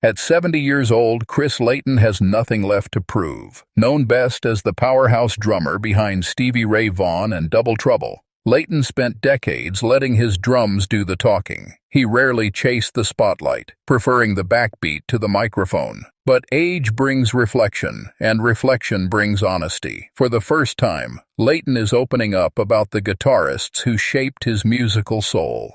At 70 years old, Chris Layton has nothing left to prove. Known best as the powerhouse drummer behind Stevie Vaughan and Double Trouble, Layton spent decades letting his drums do the talking. He rarely chased the spotlight, preferring the backbeat to the microphone. But age brings reflection, and reflection brings honesty. For the first time, Layton is opening up about the guitarists who shaped his musical soul.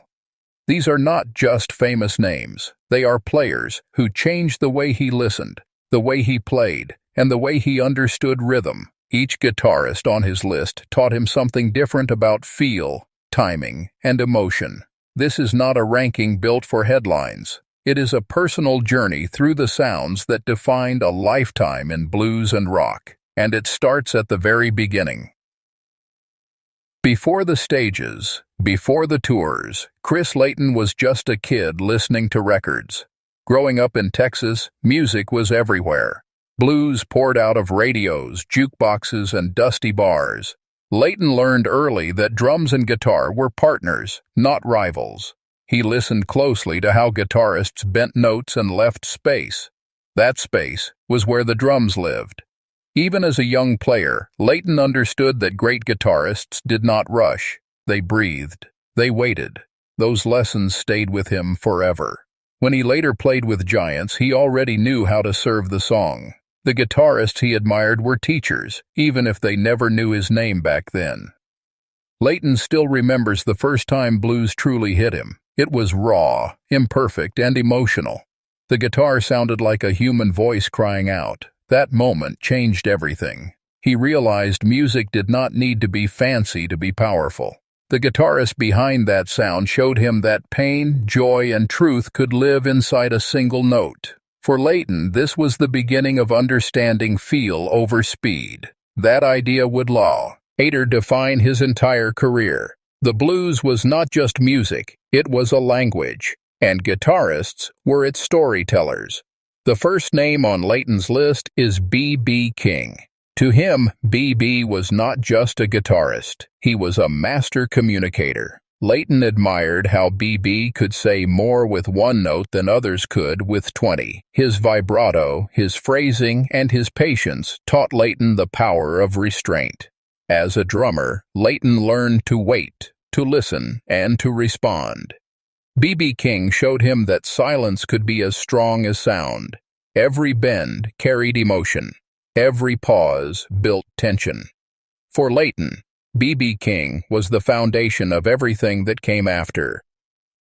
These are not just famous names. They are players who changed the way he listened, the way he played, and the way he understood rhythm. Each guitarist on his list taught him something different about feel, timing, and emotion. This is not a ranking built for headlines. It is a personal journey through the sounds that defined a lifetime in blues and rock, and it starts at the very beginning. Before the stages, before the tours, Chris Layton was just a kid listening to records. Growing up in Texas, music was everywhere. Blues poured out of radios, jukeboxes, and dusty bars. Layton learned early that drums and guitar were partners, not rivals. He listened closely to how guitarists bent notes and left space. That space was where the drums lived. Even as a young player, Layton understood that great guitarists did not rush. They breathed. They waited. Those lessons stayed with him forever. When he later played with giants, he already knew how to serve the song. The guitarists he admired were teachers, even if they never knew his name back then. Layton still remembers the first time blues truly hit him. It was raw, imperfect, and emotional. The guitar sounded like a human voice crying out. That moment changed everything. He realized music did not need to be fancy to be powerful. The guitarist behind that sound showed him that pain, joy, and truth could live inside a single note. For Layton, this was the beginning of understanding feel over speed. That idea would later define his entire career. The blues was not just music, it was a language, and guitarists were its storytellers. The first name on Layton's list is B.B. King. To him, B.B. was not just a guitarist. He was a master communicator. Layton admired how B.B. could say more with one note than others could with 20. His vibrato, his phrasing, and his patience taught Layton the power of restraint. As a drummer, Layton learned to wait, to listen, and to respond. B.B. King showed him that silence could be as strong as sound. Every bend carried emotion. Every pause built tension. For Layton, B.B. King was the foundation of everything that came after.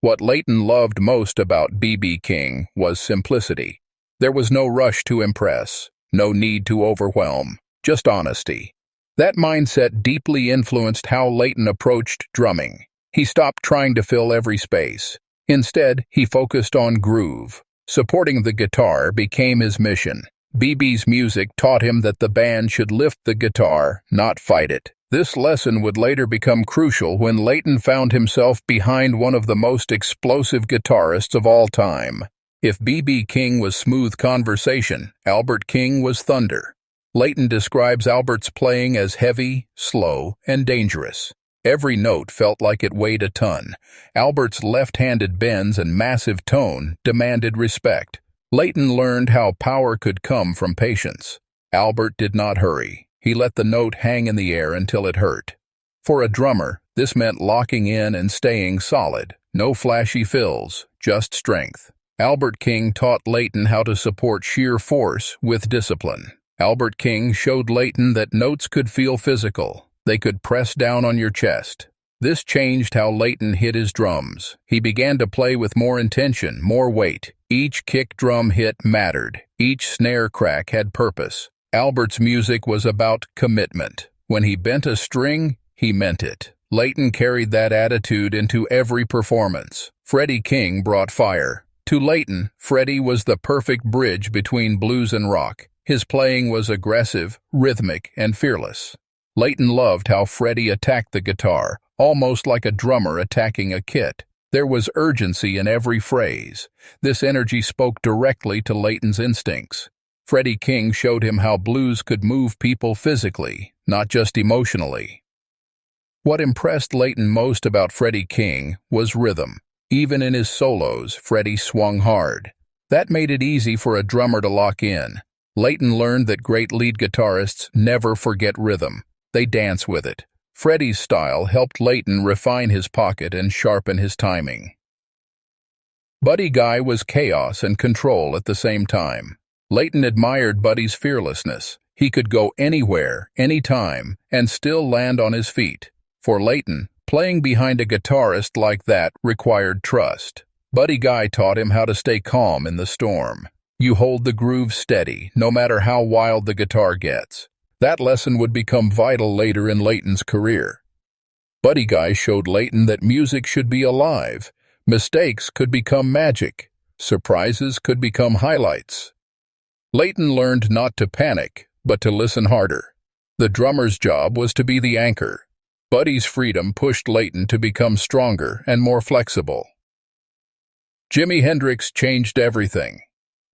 What Layton loved most about B.B. King was simplicity. There was no rush to impress, no need to overwhelm, just honesty. That mindset deeply influenced how Layton approached drumming. He stopped trying to fill every space. Instead, he focused on groove. Supporting the guitar became his mission. B.B.'s music taught him that the band should lift the guitar, not fight it. This lesson would later become crucial when Layton found himself behind one of the most explosive guitarists of all time. If B.B. King was smooth conversation, Albert King was thunder. Layton describes Albert's playing as heavy, slow, and dangerous. Every note felt like it weighed a ton. Albert's left-handed bends and massive tone demanded respect. Layton learned how power could come from patience. Albert did not hurry. He let the note hang in the air until it hurt. For a drummer, this meant locking in and staying solid. No flashy fills, just strength. Albert King taught Layton how to support sheer force with discipline. Albert King showed Layton that notes could feel physical. They could press down on your chest. This changed how Layton hit his drums. He began to play with more intention, more weight. Each kick drum hit mattered. Each snare crack had purpose. Albert's music was about commitment. When he bent a string, he meant it. Layton carried that attitude into every performance. Freddie King brought fire. To Layton, Freddie was the perfect bridge between blues and rock. His playing was aggressive, rhythmic, and fearless. Layton loved how Freddie attacked the guitar, almost like a drummer attacking a kit. There was urgency in every phrase. This energy spoke directly to Layton's instincts. Freddie King showed him how blues could move people physically, not just emotionally. What impressed Layton most about Freddie King was rhythm. Even in his solos, Freddie swung hard. That made it easy for a drummer to lock in. Layton learned that great lead guitarists never forget rhythm. They dance with it. Freddie's style helped Layton refine his pocket and sharpen his timing. Buddy Guy was chaos and control at the same time. Layton admired Buddy's fearlessness. He could go anywhere, anytime, and still land on his feet. For Layton, playing behind a guitarist like that required trust. Buddy Guy taught him how to stay calm in the storm. You hold the groove steady, no matter how wild the guitar gets. That lesson would become vital later in Layton's career. Buddy Guy showed Layton that music should be alive. Mistakes could become magic. Surprises could become highlights. Layton learned not to panic, but to listen harder. The drummer's job was to be the anchor. Buddy's freedom pushed Layton to become stronger and more flexible. Jimi Hendrix changed everything.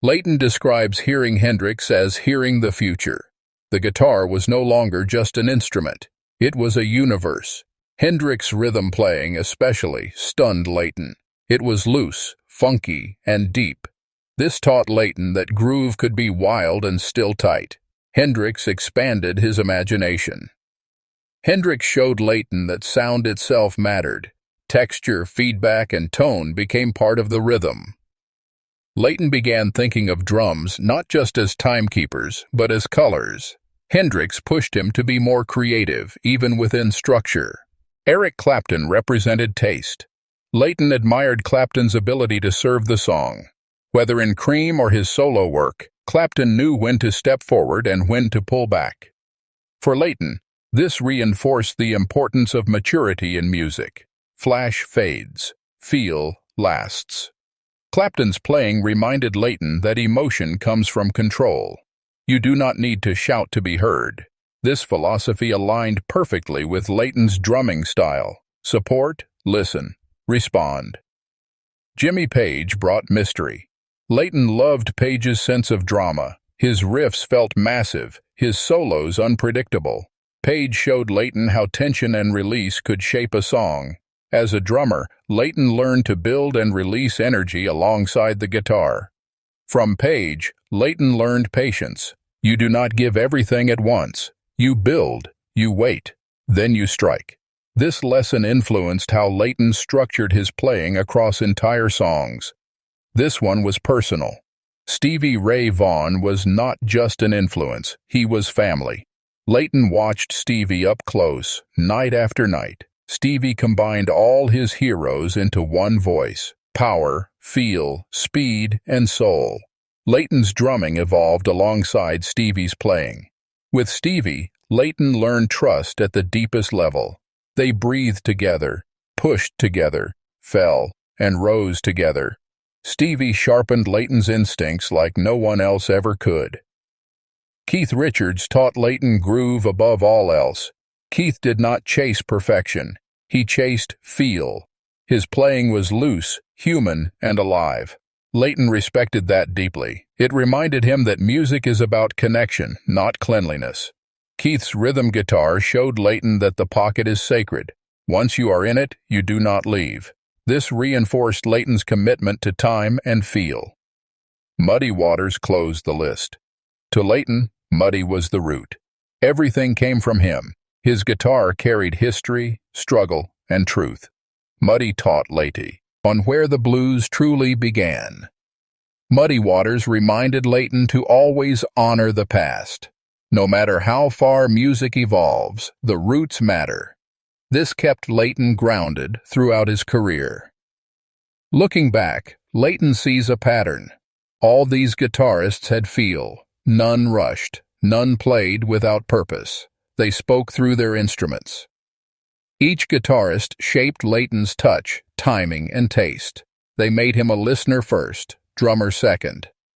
Layton describes hearing Hendrix as hearing the future. The guitar was no longer just an instrument. It was a universe. Hendrix's rhythm playing especially stunned Layton. It was loose, funky, and deep. This taught Layton that groove could be wild and still tight. Hendrix expanded his imagination. Hendrix showed Layton that sound itself mattered. Texture, feedback, and tone became part of the rhythm. Layton began thinking of drums not just as timekeepers, but as colors. Hendrix pushed him to be more creative, even within structure. Eric Clapton represented taste. Layton admired Clapton's ability to serve the song. Whether in Cream or his solo work, Clapton knew when to step forward and when to pull back. For Layton, this reinforced the importance of maturity in music. Flash fades, feel lasts. Clapton's playing reminded Layton that emotion comes from control. You do not need to shout to be heard. This philosophy aligned perfectly with Layton's drumming style. Support, listen, respond. Jimmy Page brought mystery. Layton loved Page's sense of drama. His riffs felt massive, his solos unpredictable. Page showed Layton how tension and release could shape a song. As a drummer, Layton learned to build and release energy alongside the guitar. From Page, Layton learned patience. You do not give everything at once. You build, you wait, then you strike. This lesson influenced how Layton structured his playing across entire songs. This one was personal. Stevie Ray Vaughan was not just an influence, he was family. Layton watched Stevie up close, night after night. Stevie combined all his heroes into one voice: power, feel, speed, and soul. Layton's drumming evolved alongside Stevie's playing. With Stevie, Layton learned trust at the deepest level. They breathed together, pushed together, fell, and rose together. Stevie sharpened Layton's instincts like no one else ever could. Keith Richards taught Layton groove above all else. Keith did not chase perfection. He chased feel. His playing was loose, human, and alive. Layton respected that deeply. It reminded him that music is about connection, not cleanliness. Keith's rhythm guitar showed Layton that the pocket is sacred. Once you are in it, you do not leave. This reinforced Layton's commitment to time and feel. Muddy Waters closed the list. To Layton, Muddy was the root. Everything came from him. His guitar carried history, struggle, and truth. Muddy taught Layton on where the blues truly began. Muddy Waters reminded Layton to always honor the past. No matter how far music evolves, the roots matter. This kept Layton grounded throughout his career. Looking back, Layton sees a pattern. All these guitarists had feel. None rushed. None played without purpose. They spoke through their instruments. Each guitarist shaped Layton's touch, timing, and taste. They made him a listener first, drummer second.